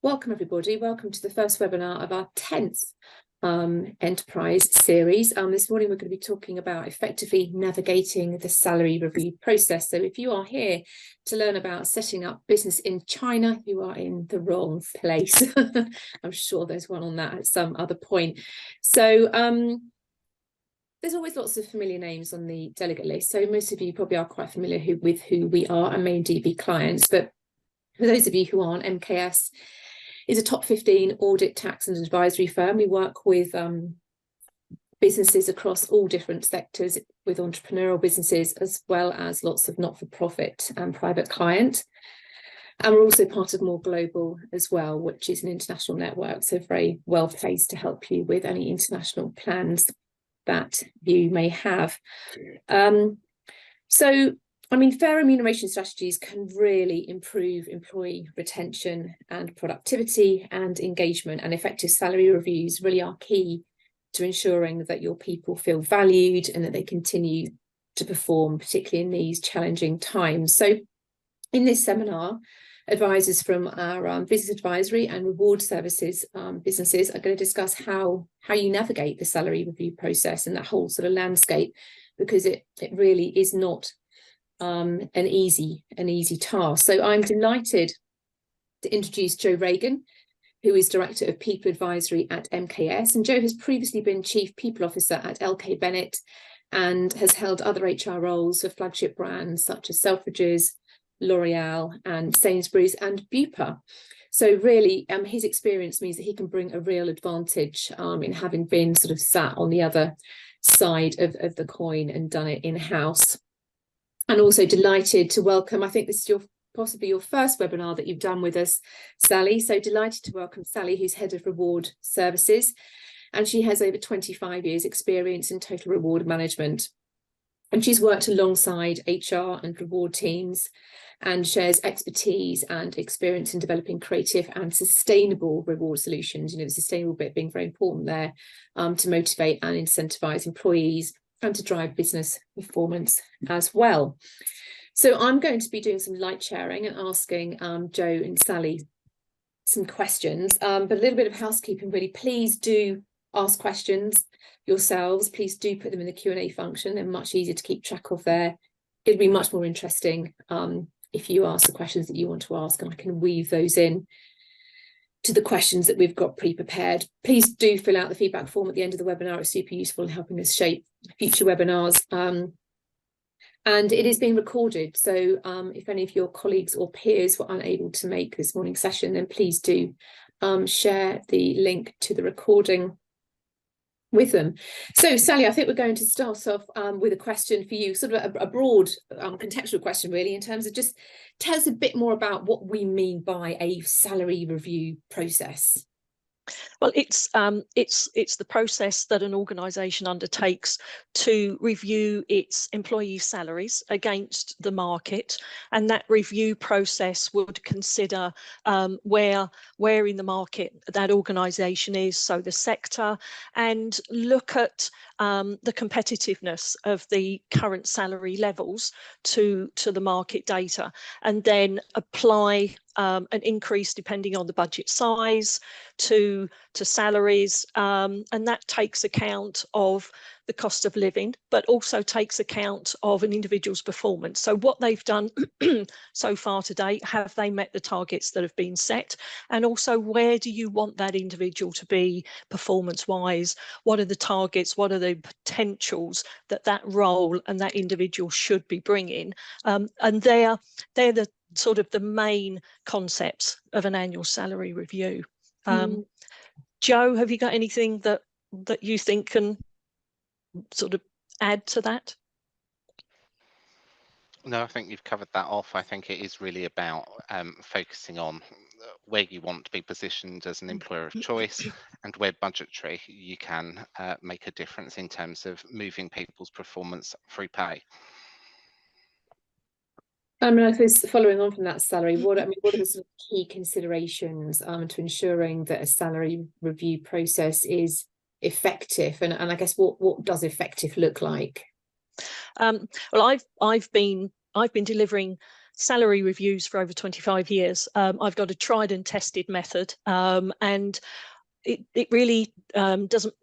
Welcome everybody, welcome to the first webinar of our 10th enterprise series. This morning we're going to be talking about effectively navigating the salary review process. So if you are here to learn about setting up business in China, you are in the wrong place. I'm sure there's one on that at some other point. So there's always lots of familiar names on the delegate list. So most of you probably are quite familiar with who we are and may indeed be clients. But for those of you who aren't, MKS is a top 15 audit, tax and advisory firm. We work with businesses across all different sectors, with entrepreneurial businesses as well as lots of not-for-profit and private client. And we're also part of More Global as well, which is an international network, so very well placed to help you with any international plans that you may have. Fair remuneration strategies can really improve employee retention and productivity and engagement, and effective salary reviews really are key to ensuring that your people feel valued and that they continue to perform, particularly in these challenging times. So in this seminar, advisors from our business advisory and reward services businesses are going to discuss how you navigate the salary review process and that whole sort of landscape, because it really is not an easy task. So I'm delighted to introduce Joe Regan, who is Director of People Advisory at MKS. And Joe has previously been Chief People Officer at LK Bennett and has held other HR roles for flagship brands such as Selfridges, L'Oreal and Sainsbury's and Bupa. So really his experience means that he can bring a real advantage in having been sort of sat on the other side of the coin and done it in-house. And also delighted to welcome, I think this is possibly your first webinar that you've done with us, Sally. So delighted to welcome Sally, who's Head of Reward Services. And she has over 25 years experience in total reward management. And she's worked alongside HR and reward teams and shares expertise and experience in developing creative and sustainable reward solutions. You know, the sustainable bit being very important there, to motivate and incentivize employees and to drive business performance as well. So I'm going to be doing some light sharing and asking Joe and Sally some questions, but a little bit of housekeeping really. Please do ask questions yourselves. Please do put them in the Q&A function. They're much easier to keep track of there. It'll be much more interesting if you ask the questions that you want to ask, and I can weave those in to the questions that we've got pre-prepared. Please do fill out the feedback form at the end of the webinar. It's super useful in helping us shape future webinars. And it is being recorded. So if any of your colleagues or peers were unable to make this morning's session, then please do share the link to the recording with them. So Sally, I think we're going to start off with a question for you, sort of a broad contextual question really, in terms of just tell us a bit more about what we mean by a salary review process. Well, it's the process that an organisation undertakes to review its employee salaries against the market, and that review process would consider where in the market that organisation is, so the sector, and look at the competitiveness of the current salary levels to the market data, and then apply an increase depending on the budget size to salaries, and that takes account of the cost of living, but also takes account of an individual's performance. So what they've done so far to date, have they met the targets that have been set? And also, where do you want that individual to be performance-wise? What are the targets? What are the potentials that role and that individual should be bringing? And they're the sort of the main concepts of an annual salary review. Joe, have you got anything that you think can sort of add to that? No, I think you've covered that off. I think it is really about focusing on where you want to be positioned as an employer of choice, and where budgetary you can make a difference in terms of moving people's performance through pay. I mean, I suppose following on from that, Sally, what are the sort of key considerations to ensuring that a salary review process is effective, and I guess what does effective look like? Well, I've been delivering salary reviews for over 25 years. I've got a tried and tested method, and it really doesn't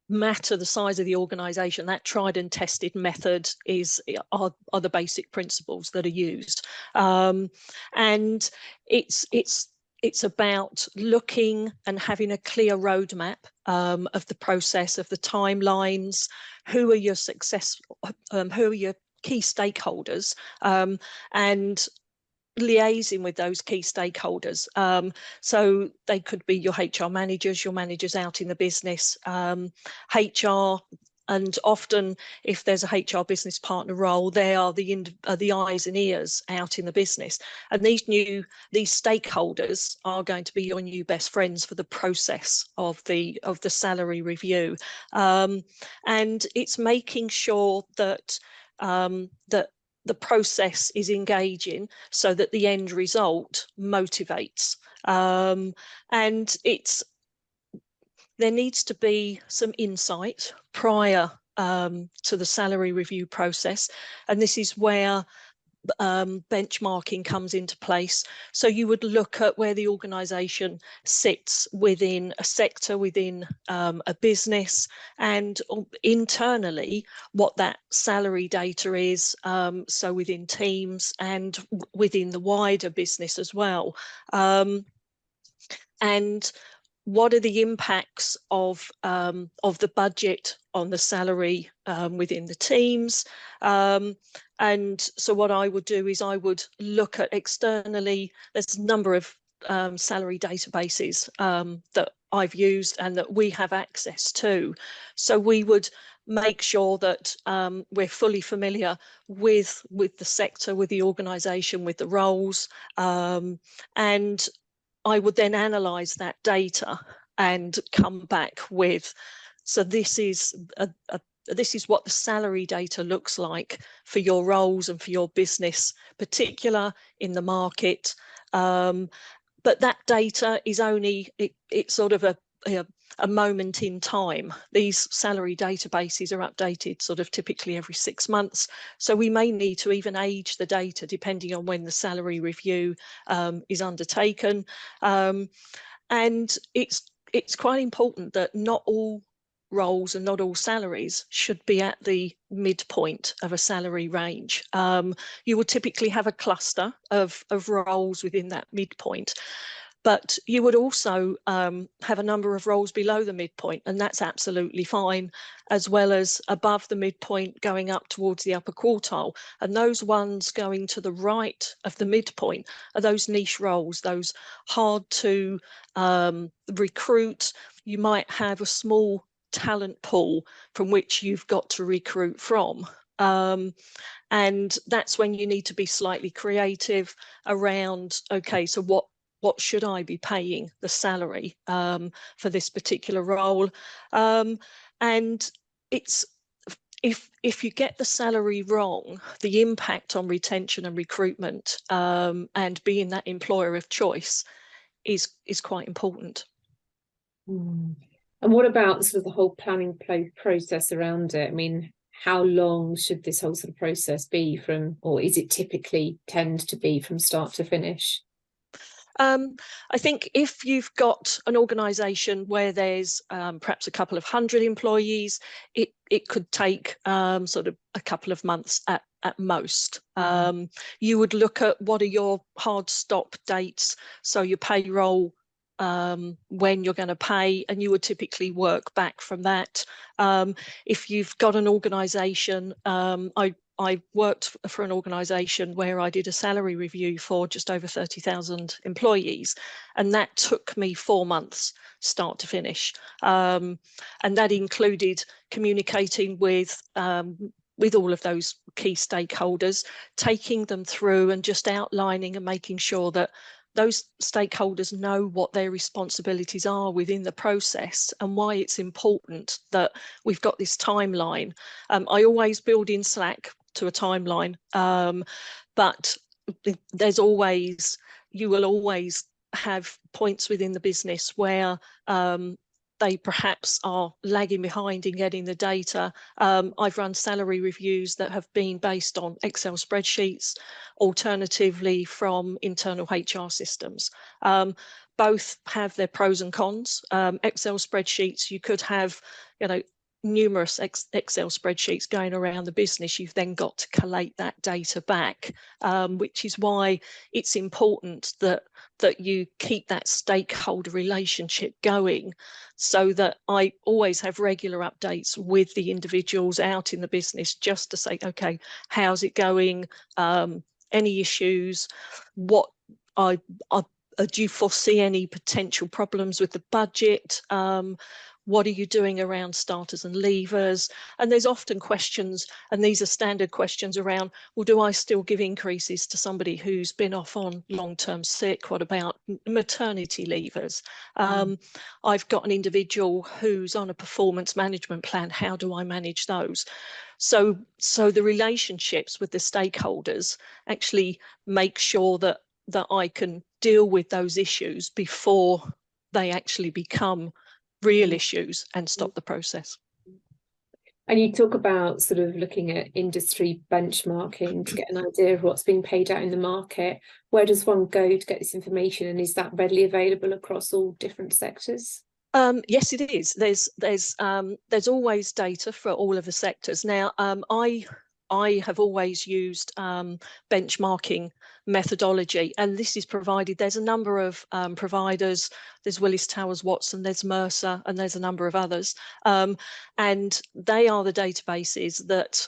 matter the size of the organization. That tried and tested method are the basic principles that are used, and it's about looking and having a clear roadmap of the process, of the timelines, who are your who are your key stakeholders, and liaising with those key stakeholders. So they could be your HR managers, your managers out in the business, HR, and often if there's a HR business partner role, they are the eyes and ears out in the business. And these stakeholders are going to be your new best friends for the process of the salary review. And it's making sure that that the process is engaging so that the end result motivates. And there needs to be some insight prior to the salary review process. And this is where benchmarking comes into place. So you would look at where the organisation sits within a sector, within a business, and internally what that salary data is, so within teams and within the wider business as well. And what are the impacts of the budget on the salary within the teams? And so what I would do is I would look at externally. There's a number of salary databases that I've used and that we have access to. So we would make sure that we're fully familiar with the sector, with the organisation, with the roles, and I would then analyse that data and come back with, so this is this is what the salary data looks like for your roles and for your business, particular in the market. But that data is only, it's sort of a moment in time. These salary databases are updated sort of typically every 6 months. So we may need to even age the data depending on when the salary review is undertaken. And it's quite important that not all roles and not all salaries should be at the midpoint of a salary range. You will typically have a cluster of roles within that midpoint, but you would also have a number of roles below the midpoint, and that's absolutely fine, as well as above the midpoint going up towards the upper quartile. And those ones going to the right of the midpoint are those niche roles, those hard to recruit. You might have a small talent pool from which you've got to recruit from. And that's when you need to be slightly creative around, okay, so what should I be paying the salary for this particular role? And it's, if you get the salary wrong, the impact on retention and recruitment and being that employer of choice is quite important. And what about sort of the whole planning process around it? I mean, how long should this whole sort of process be from, or is it typically tend to be from start to finish? I think if you've got an organisation where there's perhaps a couple of hundred employees, it could take sort of a couple of months at most. You would look at what are your hard stop dates, so your payroll, when you're going to pay, and you would typically work back from that. If you've got an organisation, I worked for an organisation where I did a salary review for just over 30,000 employees, and that took me 4 months start to finish. And that included communicating with all of those key stakeholders, taking them through and just outlining and making sure that those stakeholders know what their responsibilities are within the process and why it's important that we've got this timeline. I always build in Slack to a timeline, but there's always, you will always have points within the business where they perhaps are lagging behind in getting the data. I've run salary reviews that have been based on Excel spreadsheets, alternatively from internal HR systems. Both have their pros and cons. Excel spreadsheets, you could have, you know, numerous Excel spreadsheets going around the business. You've then got to collate that data back, which is why it's important that you keep that stakeholder relationship going, so that I always have regular updates with the individuals out in the business, just to say, okay, how's it going? Any issues? What do you foresee any potential problems with the budget? What are you doing around starters and leavers? And there's often questions, and these are standard questions around, well, do I still give increases to somebody who's been off on long-term sick? What about maternity leavers? I've got an individual who's on a performance management plan. How do I manage those? So the relationships with the stakeholders actually make sure that I can deal with those issues before they actually become real issues and stop the process. And you talk about sort of looking at industry benchmarking to get an idea of what's being paid out in the market. Where does one go to get this information, and is that readily available across all different sectors? Yes, it is. There's always data for all of the sectors. Now, I have always used benchmarking methodology, and this is provided. There's a number of providers. There's Willis Towers Watson, there's Mercer, and there's a number of others. And they are the databases that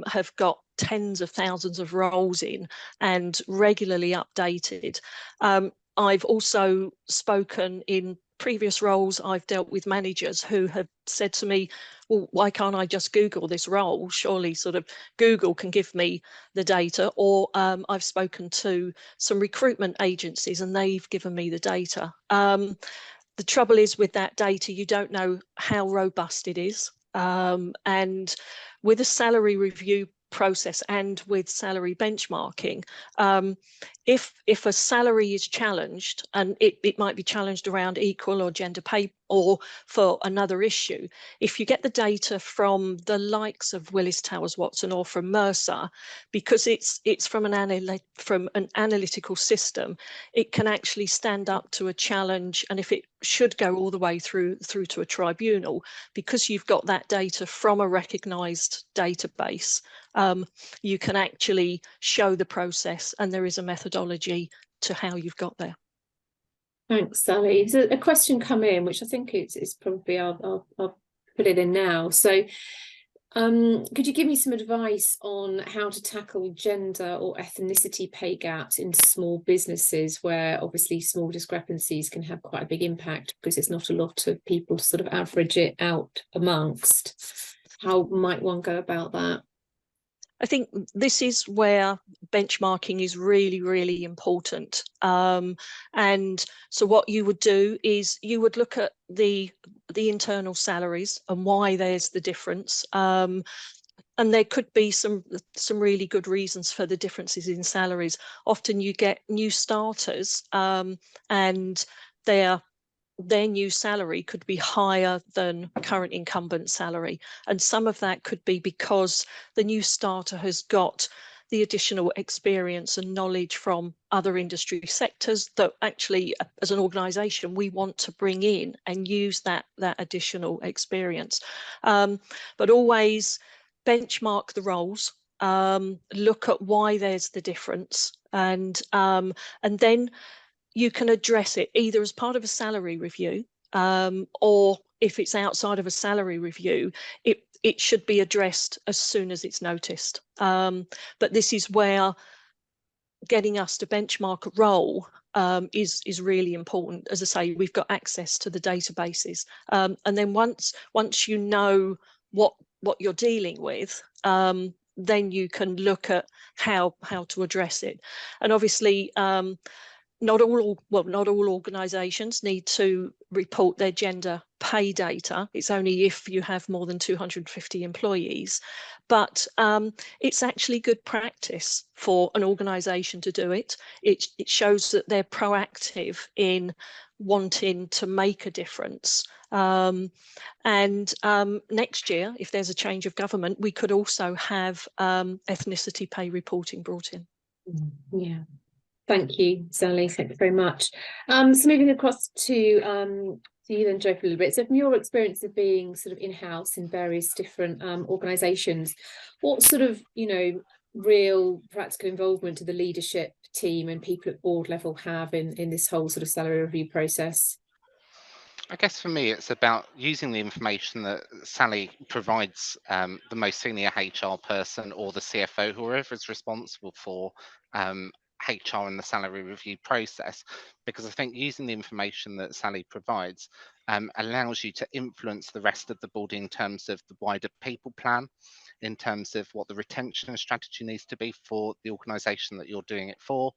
have got tens of thousands of roles in and regularly updated. I've also spoken in previous roles. I've dealt with managers who have said to me, well, why can't I just Google this role? Surely sort of Google can give me the data. Or I've spoken to some recruitment agencies and they've given me the data. The trouble is with that data, you don't know how robust it is. And with a salary review process and with salary benchmarking, if a salary is challenged, and it might be challenged around equal or gender pay or for another issue, if you get the data from the likes of Willis Towers Watson or from Mercer, because it's from an analytical system, it can actually stand up to a challenge. And if it should go all the way through to a tribunal, because you've got that data from a recognised database, you can actually show the process, and there is a methodology to how you've got there. Thanks, Sally. There's a question come in, which I think it's probably I'll put it in now. So could you give me some advice on how to tackle gender or ethnicity pay gaps in small businesses, where obviously small discrepancies can have quite a big impact because there's not a lot of people to sort of average it out amongst? How might one go about that? I think this is where benchmarking is really, really important. And so what you would do is you would look at the internal salaries and why there's the difference. And there could be some really good reasons for the differences in salaries. Often you get new starters and their new salary could be higher than current incumbent salary. And some of that could be because the new starter has got the additional experience and knowledge from other industry sectors that actually, as an organisation, we want to bring in and use that additional experience. But always benchmark the roles, look at why there's the difference, and then you can address it either as part of a salary review, or if it's outside of a salary review, it should be addressed as soon as it's noticed. But this is where getting us to benchmark a role is really important. As I say, we've got access to the databases, and then once you know what you're dealing with, then you can look at how to address it. And obviously, not all organisations need to report their gender pay data. It's only if you have more than 250 employees. But it's actually good practice for an organisation to do it. It shows that they're proactive in wanting to make a difference. And next year, if there's a change of government, we could also have ethnicity pay reporting brought in. Yeah. Thank you, Sally. Thank you very much. So moving across to you then, Joe, for a little bit. So from your experience of being sort of in-house in various different organisations, what sort of, real practical involvement do the leadership team and people at board level have in this whole sort of salary review process? I guess for me, it's about using the information that Sally provides the most senior HR person or the CFO, whoever is responsible for HR and the salary review process, because I think using the information that Sally provides allows you to influence the rest of the board in terms of the wider people plan, in terms of what the retention strategy needs to be for the organisation that you're doing it for,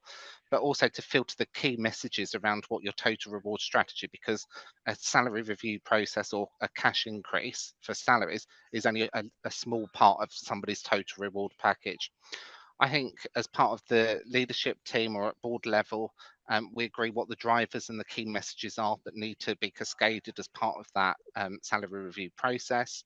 but also to filter the key messages around what your total reward strategy, because a salary review process or a cash increase for salaries is only a small part of somebody's total reward package. I think as part of the leadership team or at board level, we agree what the drivers and the key messages are that need to be cascaded as part of that salary review process.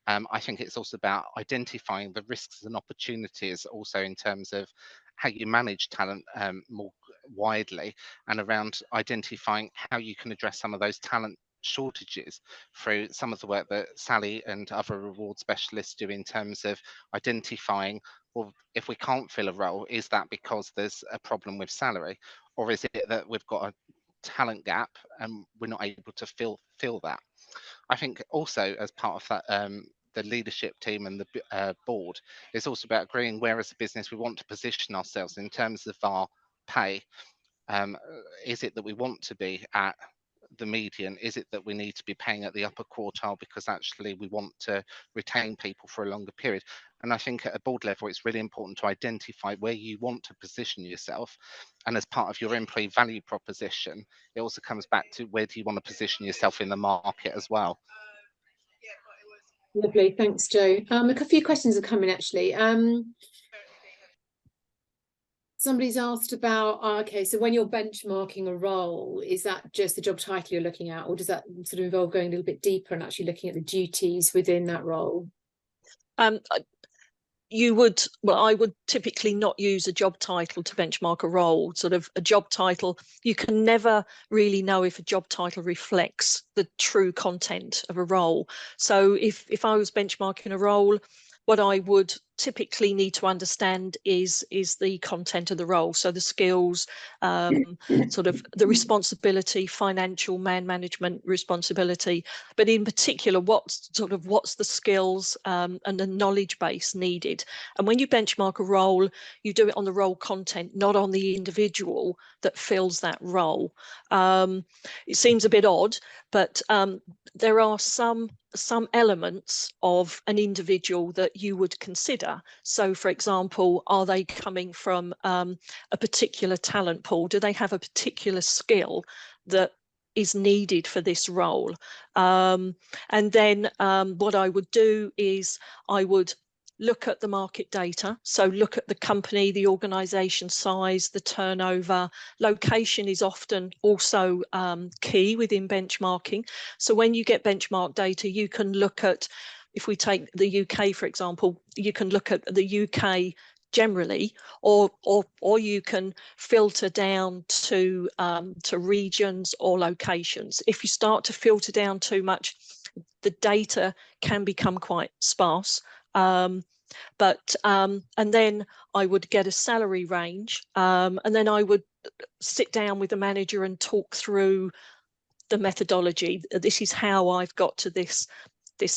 I think it's also about identifying the risks and opportunities also in terms of how you manage talent more widely, and around identifying how you can address some of those talent shortages through some of the work that Sally and other reward specialists do in terms of identifying, well, if we can't fill a role, is that because there's a problem with salary, or is it that we've got a talent gap and we're not able to fill that? I think also as part of that, the leadership team and the board, it's also about agreeing where as a business we want to position ourselves in terms of our pay. Is it that we want to be at the median? Is it that we need to be paying at the upper quartile because actually we want to retain people for a longer period? And I think at a board level, it's really important to identify where you want to position yourself. And as part of your employee value proposition, it also comes back to where do you want to position yourself in the market as well. Lovely, thanks, Joe. A few questions have come in actually. Somebody's asked about, okay, so when you're benchmarking a role, is that just the job title you're looking at, or does that sort of involve going a little bit deeper and actually looking at the duties within that role? I would typically not use a job title to benchmark a role. Sort of a job title, you can never really know if a job title reflects the true content of a role. So if I was benchmarking a role, what I would typically need to understand is the content of the role. So the skills, sort of the responsibility, financial man management responsibility, but in particular, what's the skills and the knowledge base needed. And when you benchmark a role, you do it on the role content, not on the individual that fills that role. It seems a bit odd, but there are some elements of an individual that you would consider. So, for example, are they coming from a particular talent pool? Do they have a particular skill that is needed for this role? And then what I would do is I would look at the market data. So look at the company, the organisation size, the turnover. Location is often also key within benchmarking. So when you get benchmark data, you can look at, if we take the UK, for example, you can look at the UK generally, or you can filter down to regions or locations. If you start to filter down too much, the data can become quite sparse. And then I would get a salary range, and then I would sit down with the manager and talk through the methodology. This is how I've got to this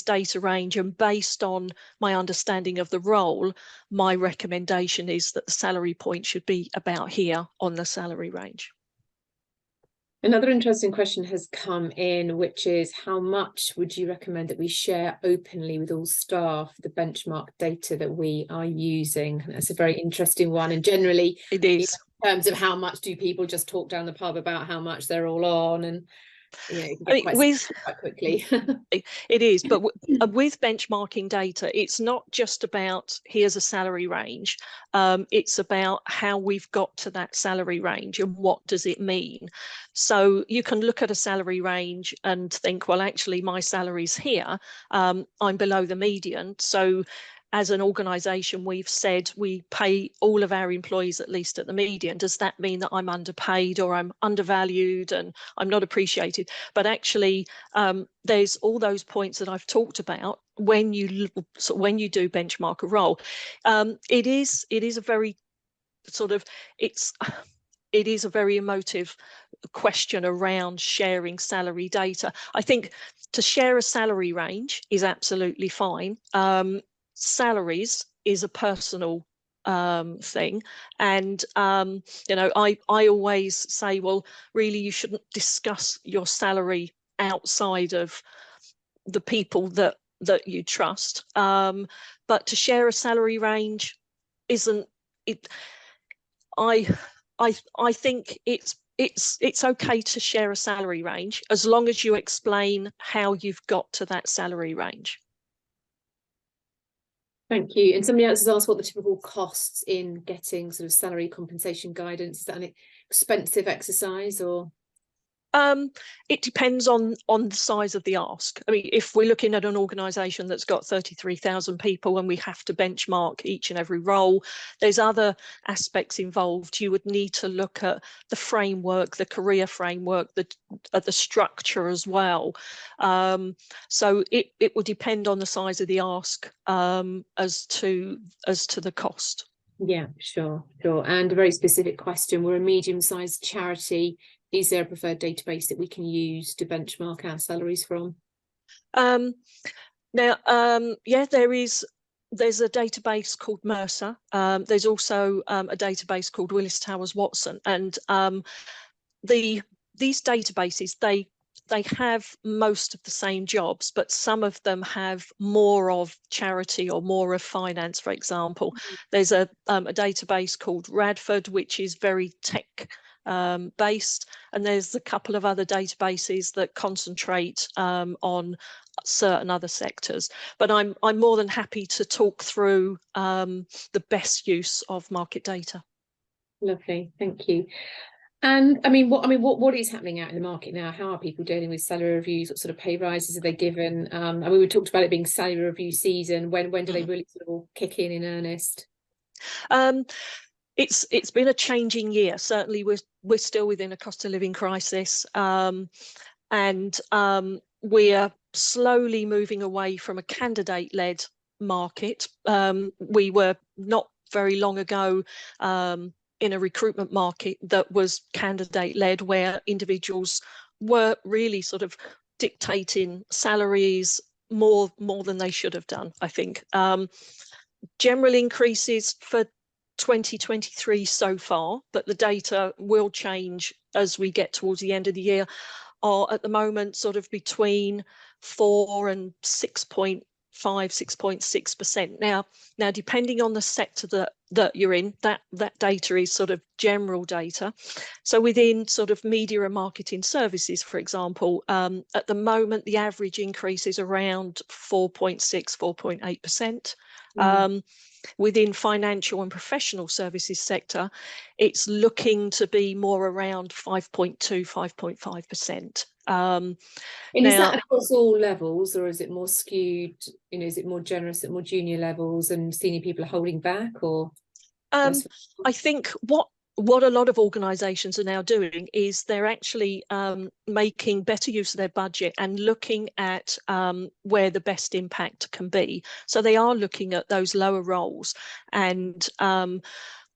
data range, and based on my understanding of the role, my recommendation is that the salary point should be about here on the salary range. Another interesting question has come in, which is how much would you recommend that we share openly with all staff the benchmark data that we are using? That's a very interesting one, and generally it is, in terms of how much do people just talk down the pub about how much they're all on, and you know, it can I get mean, quite with quite quickly. it is, but with benchmarking data, it's not just about here's a salary range. It's about how we've got to that salary range and what does it mean. So you can look at a salary range and think, well, actually, my salary's here. I'm below the median. So as an organisation, we've said we pay all of our employees at least at the median. Does that mean that I'm underpaid or I'm undervalued and I'm not appreciated? But actually, there's all those points that I've talked about when you do benchmark a role. It is a very sort of it is a very emotive question around sharing salary data. I think to share a salary range is absolutely fine. Salaries is a personal thing, and you know, I always say, well, really, you shouldn't discuss your salary outside of the people that you trust. But to share a salary range isn't it. I I think it's okay to share a salary range as long as you explain how you've got to that salary range. Thank you. And somebody else has asked what the typical costs in getting sort of salary compensation guidance. Is that an expensive exercise or? It depends on the size of the ask. I mean, if we're looking at an organisation that's got 33,000 people and we have to benchmark each and every role, there's other aspects involved. You would need to look at the framework, the career framework, the structure as well. So it will depend on the size of the ask as to the cost. Yeah, sure. And a very specific question. We're a medium-sized charity. Is there a preferred database that we can use to benchmark our salaries from? Now, yeah, there's a database called Mercer. There's also a database called Willis Towers Watson, and these databases, they have most of the same jobs, but some of them have more of charity or more of finance, for example. There's a database called Radford, which is very tech based, and there's a couple of other databases that concentrate on certain other sectors. But I'm more than happy to talk through the best use of market data. Lovely, thank you. And I mean, what is happening out in the market now? How are people dealing with salary reviews? What sort of pay rises are they given? I mean, we talked about it being salary review season. When do they really sort of all kick in earnest? It's been a changing year. Certainly, we're still within a cost of living crisis, and we're slowly moving away from a candidate-led market. We were not very long ago in a recruitment market that was candidate-led, where individuals were really sort of dictating salaries more than they should have done, I think. General increases for 2023 so far, but the data will change as we get towards the end of the year, are at the moment sort of between 4 and 6.5, 6.6%. Now, depending on the sector that you're in, that data is sort of general data. So within sort of media and marketing services, for example, at the moment, the average increase is around 4.6, 4.8%. Within financial and professional services sector, it's looking to be more around 5.2, 5.5%. And is that across all levels, or is it more skewed? You know, is it more generous at more junior levels and senior people are holding back, or? I think what a lot of organisations are now doing is they're actually making better use of their budget and looking at where the best impact can be. So they are looking at those lower roles and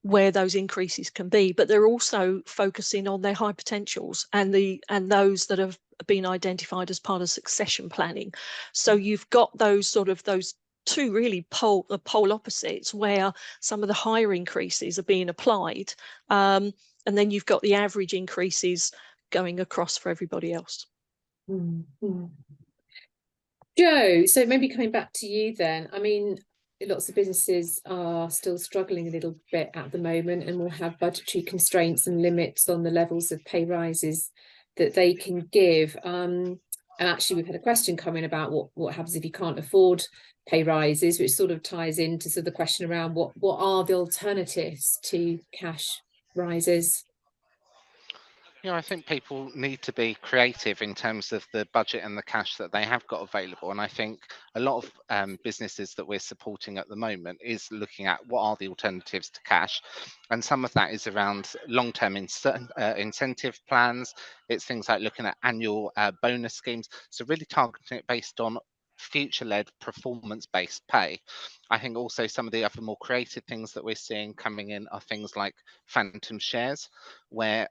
where those increases can be, but they're also focusing on their high potentials and those that have been identified as part of succession planning. So you've got those two really pole opposites, where some of the higher increases are being applied, and then you've got the average increases going across for everybody else. Joe, so maybe coming back to you then. I mean, lots of businesses are still struggling a little bit at the moment and will have budgetary constraints and limits on the levels of pay rises that they can give. And actually, we've had a question come in about what happens if you can't afford pay rises, which sort of ties into sort of the question around what are the alternatives to cash rises. Yeah, I think people need to be creative in terms of the budget and the cash that they have got available. And I think a lot of businesses that we're supporting at the moment is looking at what are the alternatives to cash. And some of that is around long-term incentive plans. It's things like looking at annual bonus schemes. So really targeting it based on future-led performance-based pay. I think also some of the other more creative things that we're seeing coming in are things like phantom shares, where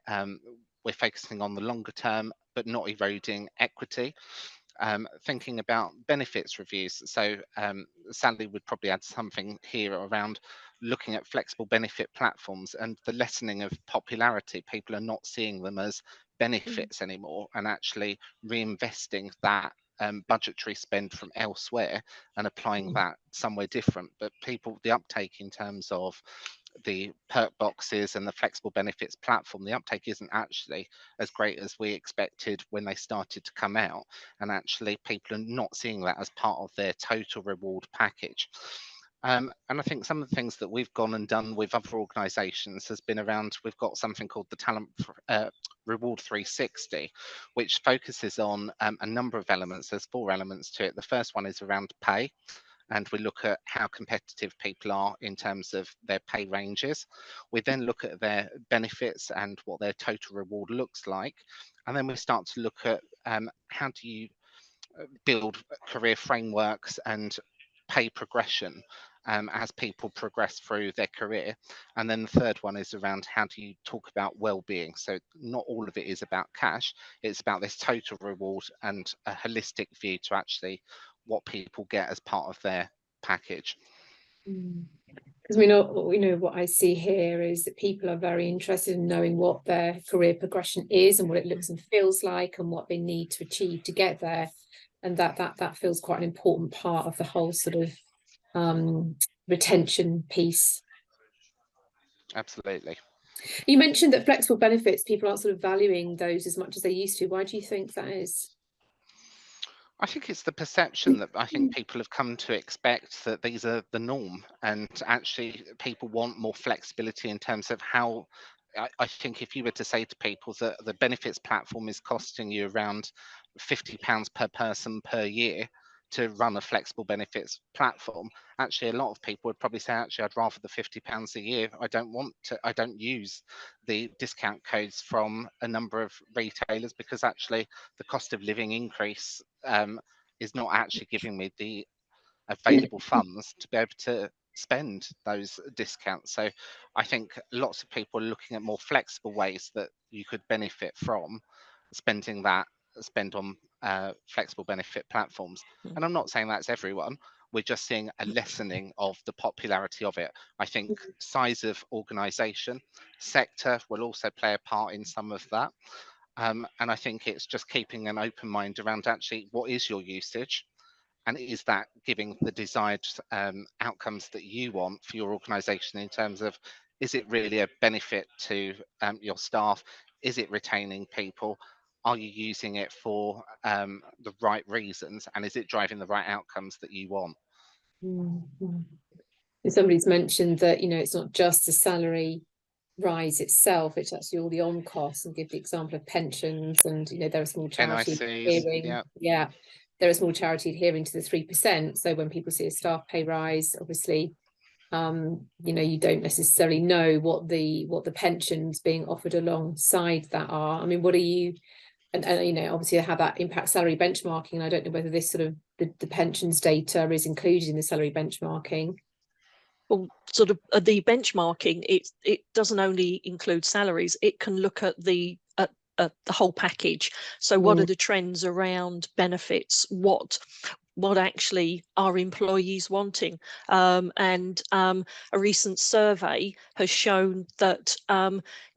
we're focusing on the longer term, but not eroding equity. Thinking about benefits reviews. So Sally would probably add something here around looking at flexible benefit platforms and the lessening of popularity. People are not seeing them as benefits anymore, and actually reinvesting that budgetary spend from elsewhere and applying that somewhere different. But the uptake in terms of the perk boxes and the flexible benefits platform, the uptake isn't actually as great as we expected when they started to come out. And actually, people are not seeing that as part of their total reward package. And I think some of the things that we've gone and done with other organisations has been around, we've got something called the Talent Reward 360, which focuses on a number of elements. There's 4 elements to it. The first one is around pay, and we look at how competitive people are in terms of their pay ranges. We then look at their benefits and what their total reward looks like. And then we start to look at how do you build career frameworks and pay progression as people progress through their career. And then the third one is around how do you talk about well-being. So not all of it is about cash, it's about this total reward and a holistic view to actually what people get as part of their package. Because we know what I see here is that people are very interested in knowing what their career progression is and what it looks and feels like and what they need to achieve to get there, and that feels quite an important part of the whole sort of retention piece. Absolutely. You mentioned that flexible benefits, people aren't sort of valuing those as much as they used to. Why do you think that is? I think it's the perception that I think people have come to expect that these are the norm, and actually people want more flexibility in terms of how. I think if you were to say to people that the benefits platform is costing you around £50 per person per year to run a flexible benefits platform, actually a lot of people would probably say, actually I'd rather the £50 a year. I don't use the discount codes from a number of retailers, because actually the cost of living increase is not actually giving me the available funds to be able to spend those discounts. So I think lots of people are looking at more flexible ways that you could benefit from spend on flexible benefit platforms. And I'm not saying that's everyone. We're just seeing a lessening of the popularity of it. I think size of organisation, sector will also play a part in some of that. And I think it's just keeping an open mind around actually what is your usage, and is that giving the desired outcomes that you want for your organisation in terms of, is it really a benefit to your staff? Is it retaining people? Are you using it for the right reasons? And is it driving the right outcomes that you want? Somebody's mentioned that, it's not just the salary rise itself, it's actually all the on costs, and give the example of pensions, and there are small charities adhering, there are small charities adhering to the 3%. So when people see a staff pay rise, obviously you don't necessarily know what the pensions being offered alongside that are. I mean, what are you, and obviously how that impacts salary benchmarking, and I don't know whether this sort of the pensions data is included in the salary benchmarking. Well, sort of the benchmarking, it doesn't only include salaries, it can look at the whole package. So what are the trends around benefits? What actually are employees wanting? And a recent survey has shown that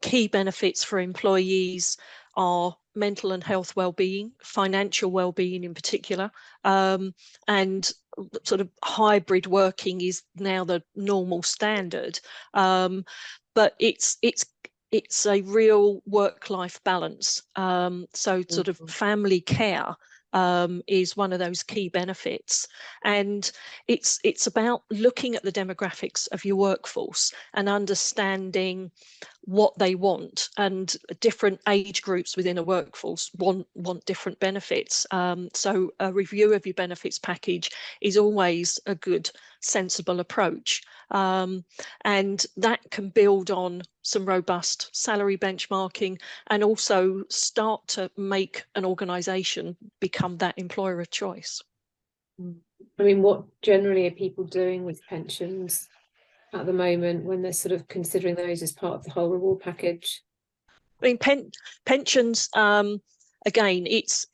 key benefits for employees are mental and health well-being, financial well-being in particular, and sort of hybrid working is now the normal standard. But it's it's a real work-life balance. So sort of family care is one of those key benefits, and it's about looking at the demographics of your workforce and understanding what they want, and different age groups within a workforce want different benefits. So a review of your benefits package is always a good, sensible approach, and that can build on some robust salary benchmarking and also start to make an organisation become that employer of choice. I mean, what generally are people doing with pensions at the moment when they're sort of considering those as part of the whole reward package? I mean, pensions, again, it's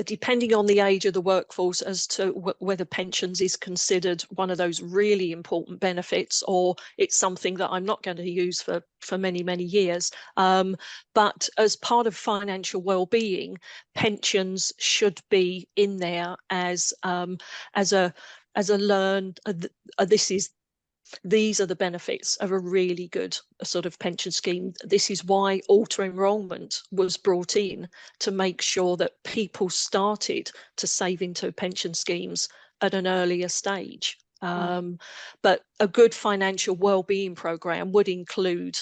depending on the age of the workforce as to whether pensions is considered one of those really important benefits, or it's something that I'm not going to use for many, many years. But as part of financial well-being, pensions should be in there as a learned. These are the benefits of a really good sort of pension scheme. This is why auto enrolment was brought in, to make sure that people started to save into pension schemes at an earlier stage. But a good financial well-being program would include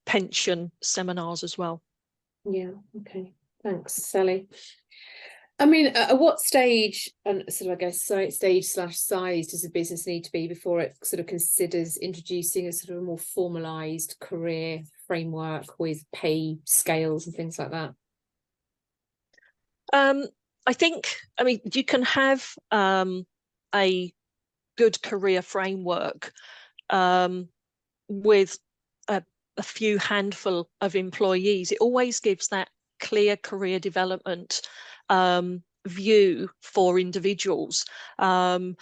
pension seminars as well. Yeah, okay, thanks, Sally. I mean, at what stage, and sort of, I guess, stage/size does a business need to be before it sort of considers introducing a sort of a more formalised career framework with pay scales and things like that? I think, I mean, you can have a good career framework with a few handful of employees. It always gives that clear career development view for individuals, and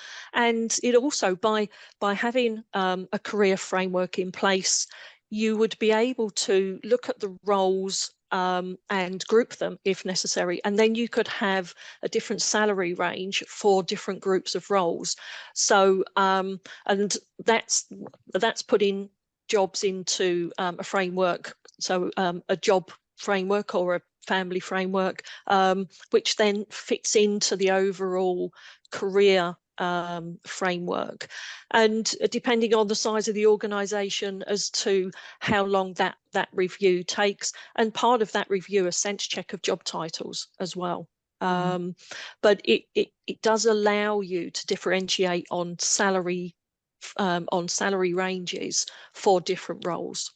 it also, by having a career framework in place, you would be able to look at the roles and group them if necessary, and then you could have a different salary range for different groups of roles. So and that's putting jobs into a framework, so a job framework or a family framework, which then fits into the overall career framework, and depending on the size of the organisation as to how long that review takes, and part of that review, a sense check of job titles as well. But it does allow you to differentiate on salary ranges for different roles.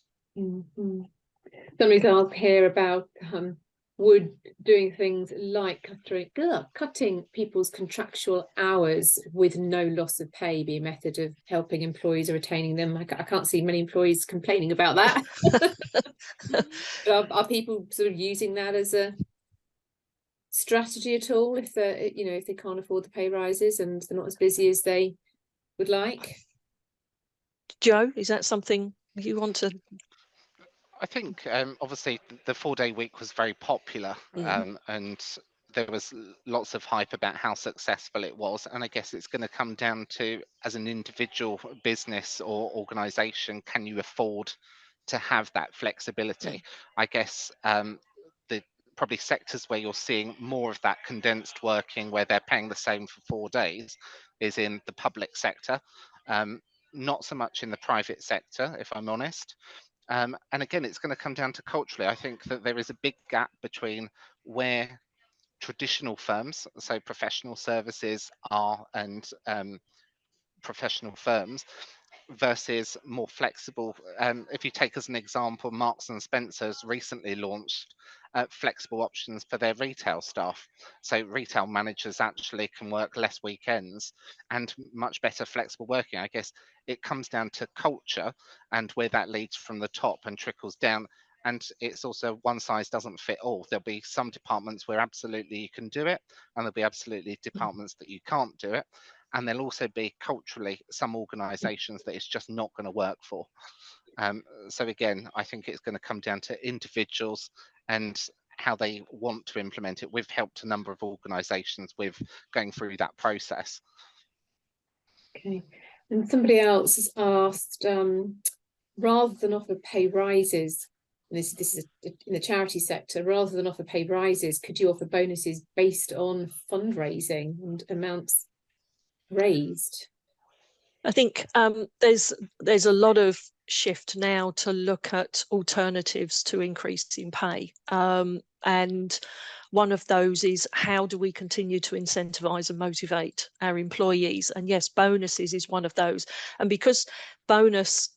Somebody's asked here about would doing things like cutting people's contractual hours with no loss of pay be a method of helping employees or retaining them? I can't see many employees complaining about that. Are people sort of using that as a strategy at all, if they if they can't afford the pay rises and they're not as busy as they would like? Joe, is that something you want to? I think obviously the 4-day week was very popular, and there was lots of hype about how successful it was. And I guess it's going to come down to, as an individual business or organisation, can you afford to have that flexibility? I guess the probably sectors where you're seeing more of that condensed working, where they're paying the same for 4 days, is in the public sector. Not so much in the private sector, if I'm honest. And again, it's going to come down to culturally. I think that there is a big gap between where traditional firms, so professional services are, and professional firms, versus more flexible. If you take as an example, Marks and Spencer's recently launched flexible options for their retail staff. So retail managers actually can work less weekends and much better flexible working. I guess it comes down to culture and where that leads from the top and trickles down. And it's also one size doesn't fit all. There'll be some departments where absolutely you can do it, and there'll be absolutely departments that you can't do it. And there'll also be culturally some organisations that it's just not going to work for. So again, I think it's going to come down to individuals and how they want to implement it. We've helped a number of organisations with going through that process. Okay, and somebody else has asked, rather than offer pay rises, and this is in the charity sector, rather than offer pay rises, could you offer bonuses based on fundraising and amounts raised? I think there's a lot of shift now to look at alternatives to increasing pay. And one of those is, how do we continue to incentivize and motivate our employees? And yes, bonuses is one of those. And because bonus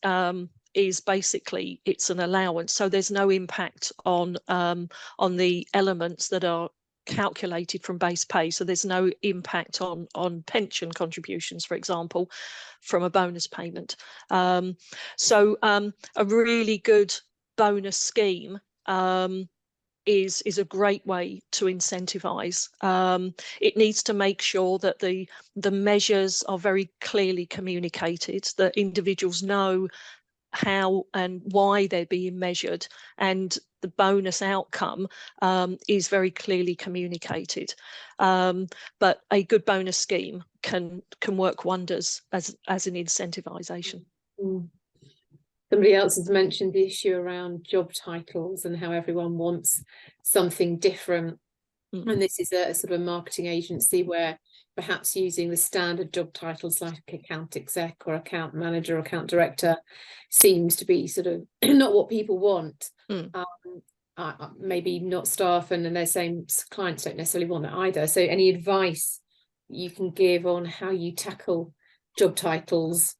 is basically, it's an allowance, so there's no impact on the elements that are calculated from base pay, so there's no impact on pension contributions, for example, from a bonus payment. So a really good bonus scheme is a great way to incentivize. It needs to make sure that the measures are very clearly communicated, that individuals know how and why they're being measured, and the bonus outcome is very clearly communicated. But a good bonus scheme can work wonders as an incentivization. Somebody else has mentioned the issue around job titles and how everyone wants something different. And this is a sort of a marketing agency where perhaps using the standard job titles like account exec or account manager or account director seems to be sort of not what people want. Maybe not staff, and they're saying clients don't necessarily want that either. So any advice you can give on how you tackle job titles?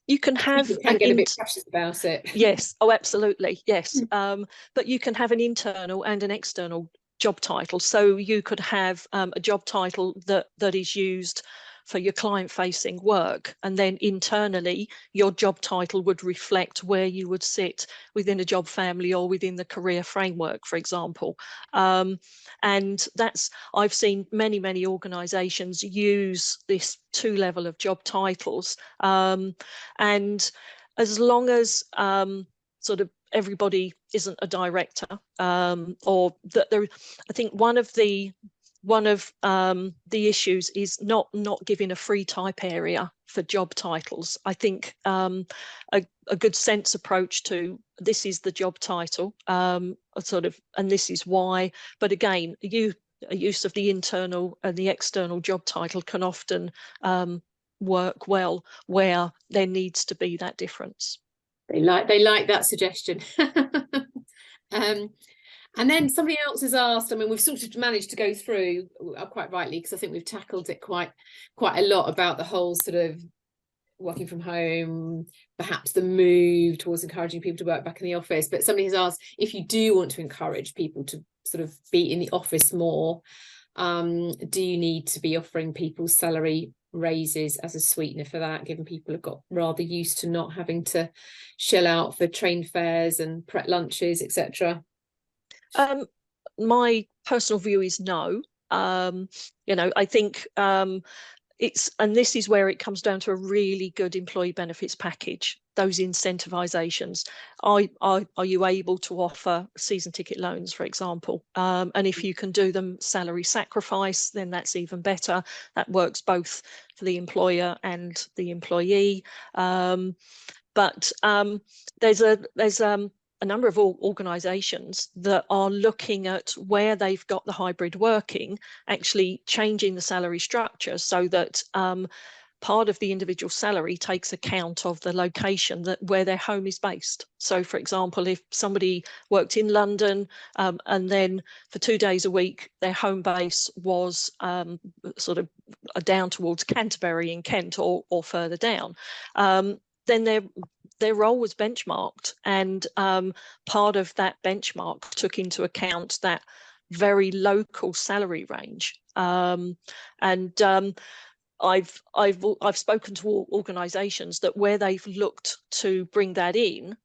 You can have get a bit precious about it. Yes, oh, absolutely, yes. But you can have an internal and an external job title. So you could have a job title that is used for your client-facing work, and then internally your job title would reflect where you would sit within a job family or within the career framework, for example. And I've seen many organisations use this two-level of job titles, and as long as sort of everybody isn't a director, or that there, I think one of the issues is not giving a free type area for job titles. I think a good sense approach to, this is the job title, sort of, and this is why. But again, a use of the internal and the external job title can often work well where there needs to be that difference. They like that suggestion. And then somebody else has asked, I mean, we've sort of managed to go through quite rightly, because I think we've tackled it quite a lot about the whole sort of working from home, perhaps the move towards encouraging people to work back in the office. But somebody has asked, if you do want to encourage people to sort of be in the office more, do you need to be offering people salary raises as a sweetener for that, given people have got rather used to not having to shell out for train fares and prep lunches, etc.? My personal view is no. I think and this is where it comes down to a really good employee benefits package, those incentivizations. Are you able to offer season ticket loans, for example? And if you can do them salary sacrifice, then that's even better. That works both for the employer and the employee. But there's a number of organisations that are looking at where they've got the hybrid working, actually changing the salary structure so that part of the individual salary takes account of the location where their home is based. So, for example, if somebody worked in London and then for 2 days a week, their home base was sort of down towards Canterbury in Kent or further down, then their role was benchmarked, and part of that benchmark took into account that very local salary range. I've spoken to organisations that where they've looked to bring that in,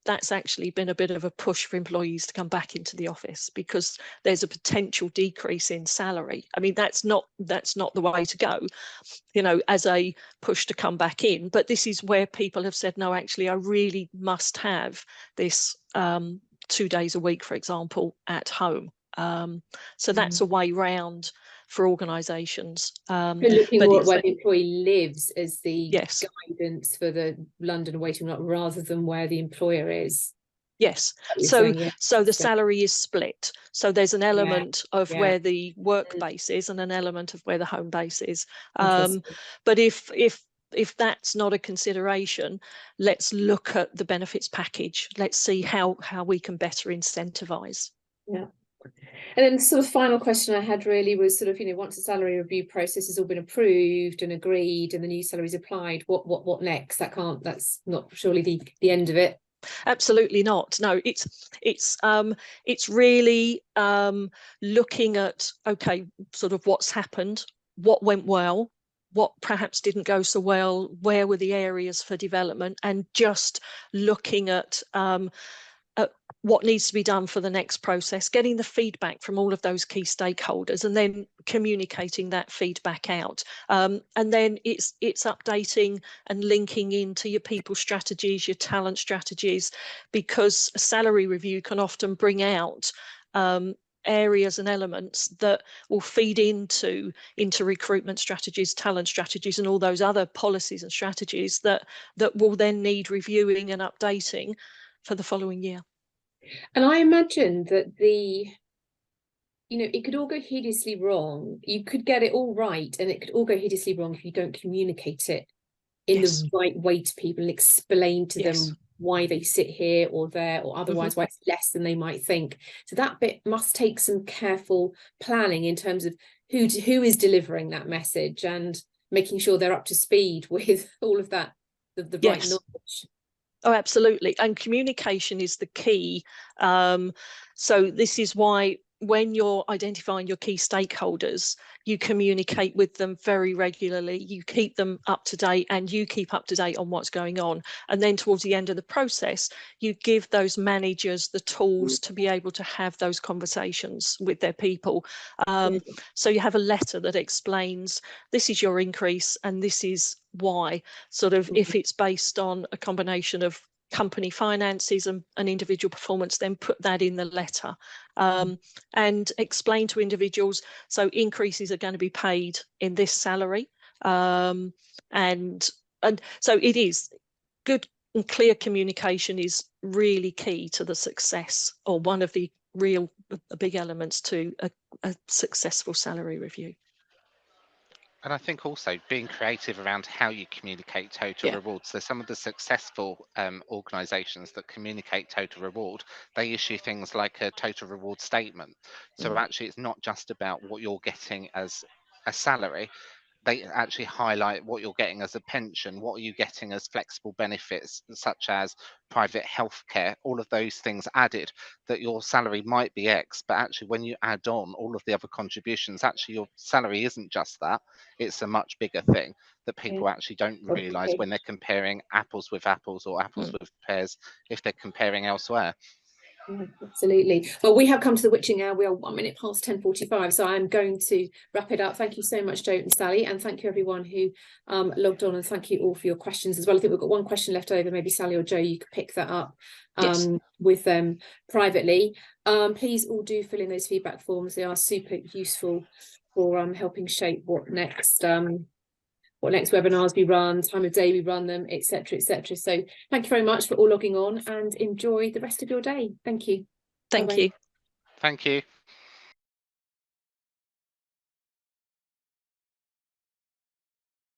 that's actually been a bit of a push for employees to come back into the office, because there's a potential decrease in salary. I mean, that's not the way to go, as a push to come back in. But this is where people have said, no, actually, I really must have this 2 days a week, for example, at home. So that's a way round for organisations. We're looking but more at where the employee lives as the yes, guidance for the London waiting lot, rather than where the employer is. yes. So So the salary is split. So there's an element of yeah. where the work base is and an element of where the home base is. Interesting. But if that's not a consideration, let's look at the benefits package. Let's see how we can better incentivise. Yeah. And then the sort of final question I had really was sort of, you know, once the salary review process has all been approved and agreed and the new salary is applied, what next? That's not surely the end of it. Absolutely not. No, it's really looking at, okay, sort of what's happened, what went well, what perhaps didn't go so well, where were the areas for development, and just looking at what needs to be done for the next process, getting the feedback from all of those key stakeholders, and then communicating that feedback out. And then it's updating and linking into your people strategies, your talent strategies, because a salary review can often bring out areas and elements that will feed into recruitment strategies, talent strategies, and all those other policies and strategies that will then need reviewing and updating for the following year. And I imagine that it could all go hideously wrong. You could get it all right, and it could all go hideously wrong if you don't communicate it in the right way to people and explain to them why they sit here or there, or otherwise why it's less than they might think. So that bit must take some careful planning in terms of who is delivering that message and making sure they're up to speed with all of that, the right knowledge. Oh, absolutely. And communication is the key. So this is why when you're identifying your key stakeholders, you communicate with them very regularly, you keep them up to date, and you keep up to date on what's going on. And then towards the end of the process, you give those managers the tools to be able to have those conversations with their people. So you have a letter that explains, this is your increase and this is why. Sort of, if it's based on a combination of company finances and individual performance, then put that in the letter, and explain to individuals, so increases are going to be paid in this salary, and so it is good and clear communication is really key to the success, or one of the big elements to a successful salary review. And I think also being creative around how you communicate total reward. So some of the successful organisations that communicate total reward, they issue things like a total reward statement. So actually it's not just about what you're getting as a salary. They actually highlight what you're getting as a pension, what are you getting as flexible benefits, such as private healthcare, all of those things added, that your salary might be X, but actually when you add on all of the other contributions, actually your salary isn't just that, it's a much bigger thing that people actually don't realise when they're comparing apples with apples or apples with pears, if they're comparing elsewhere. Yeah, absolutely. Well, we have come to the witching hour. We are 1 minute past 10:45, so I'm going to wrap it up. Thank you so much, Joe and Sally, and thank you everyone who logged on, and thank you all for your questions as well. I think we've got one question left over. Maybe Sally or Joe, you could pick that up with them privately. Please all do fill in those feedback forms. They are super useful for helping shape what next webinars we run, time of day we run them, etc., etc. So thank you very much for all logging on, and enjoy the rest of your day. Thank you. Thank you. Thank you.